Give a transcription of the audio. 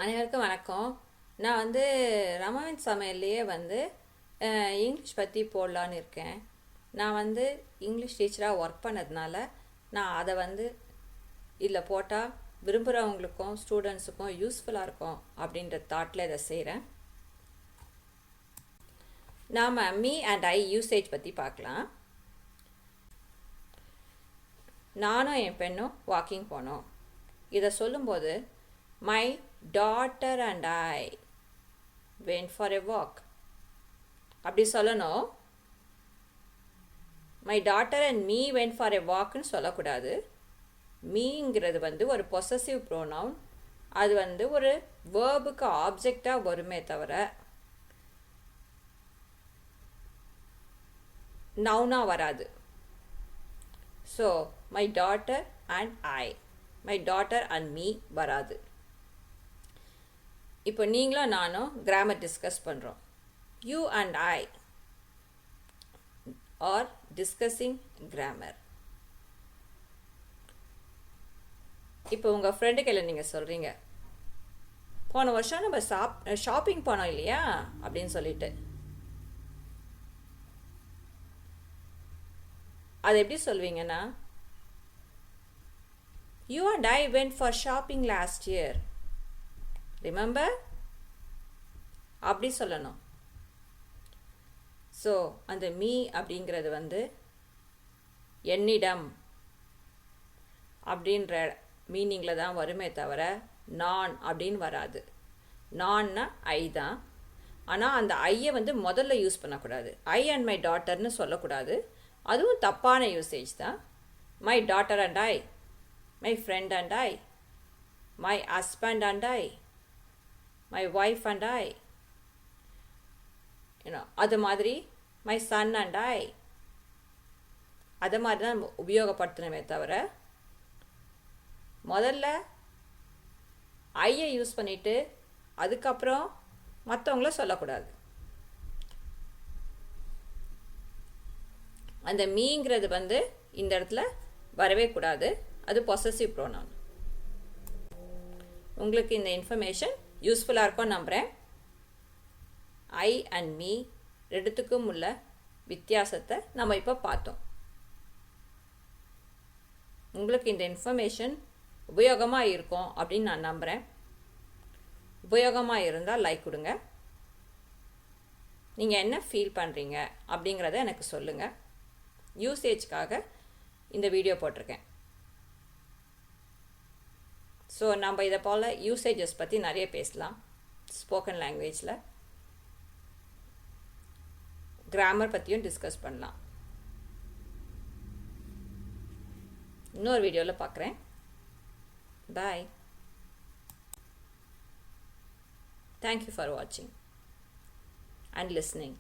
அனைவருக்கும் வணக்கம். நான் ரமாவின் சமையல்லையே இங்கிலீஷ் பற்றி போடலான்னு இருக்கேன். நான் இங்கிலீஷ் டீச்சராக ஒர்க் பண்ணதுனால நான் அதை இதில் போட்டால் விரும்புகிறவங்களுக்கும் ஸ்டூடெண்ட்ஸுக்கும் யூஸ்ஃபுல்லாக இருக்கும் அப்படின்ற தாட்டில் இதை செய்கிறேன். நாம் மீ அண்ட் ஐ யூசேஜ் பற்றி பார்க்கலாம். நானும் என் பெண்ணும் வாக்கிங் போனோம். இதை சொல்லும்போது my daughter and I went for a walk அப்படி சொல்லணும். my daughter and me went for a walkன்னு சொல்லக்கூடாது. மீங்கிறது ஒரு பொசசிவ் ப்ரோனவுன். அது ஒரு வேர்புக்கு ஆப்ஜெக்டாக வருமே தவிர நவுனாக வராது. So my daughter and I, my daughter and me வராது. இப்போ நீங்களும் நானும் கிராமர் டிஸ்கஸ் பண்ணுறோம். You and I R discussing grammar. இப்போ உங்கள் ஃப்ரெண்டு கையில் நீங்கள் சொல்கிறீங்க, போன வருஷம் நம்ம ஷாப்பிங் போனோம் இல்லையா அப்படின்னு சொல்லிட்டு. அது எப்படி சொல்வீங்கன்னா, you and I went for shopping last year, remember அப்படி சொல்லணும். ஸோ அந்த மீ அப்படிங்கிறது என்னிடம் அப்படின்ற மீனிங்கில் தான் வருமே தவிர நான் அப்படின்னு வராது. நான்னா ஐ தான். ஆனால் அந்த ஐயை முதல்ல யூஸ் பண்ணக்கூடாது. ஐ அண்ட் மை டாட்டர்னு சொல்லக்கூடாது. அதுவும் தப்பான யூசேஜ் தான். My daughter and I, my friend and I, my husband and I, my wife and I, அது மாதிரி my son and I, அது மாதிரி தான் உபயோகப்படுத்தணுமே தவிர முதல்ல ஐயை யூஸ் பண்ணிவிட்டு அதுக்கப்புறம் மற்றவங்கள சொல்லக்கூடாது. அந்த மீங்கிறது இந்த இடத்துல வரவே கூடாது. அது பொசசிவ் ப்ரோனவுன். உங்களுக்கு இந்த இன்ஃபர்மேஷன் யூஸ்ஃபுல்லாக இருக்கும் நம்புகிறேன். ஐ அண்ட் மீ ரெண்டுத்துக்கும் உள்ள வித்தியாசத்தை நம்ம இப்போ பார்த்தோம். உங்களுக்கு இந்த இன்ஃபர்மேஷன் உபயோகமாக இருக்கும் அப்படின்னு நான் நம்புகிறேன். உபயோகமாக இருந்தால் லைக் கொடுங்க. நீங்கள் என்ன ஃபீல் பண்ணுறீங்க அப்படிங்கிறத எனக்கு சொல்லுங்கள். யூசேஜ்க்காக இந்த வீடியோ போட்டிருக்கேன். ஸோ நம்ம இதை போல் யூசேஜஸ் பற்றி நிறைய பேசலாம். ஸ்போக்கன் லாங்குவேஜில் கிராமர் பற்றியும் டிஸ்கஸ் பண்ணலாம். இன்னொரு வீடியோவில் பார்க்குறேன். பாய். தேங்க்யூ ஃபார் வாட்சிங் அண்ட் லிஸ்னிங்.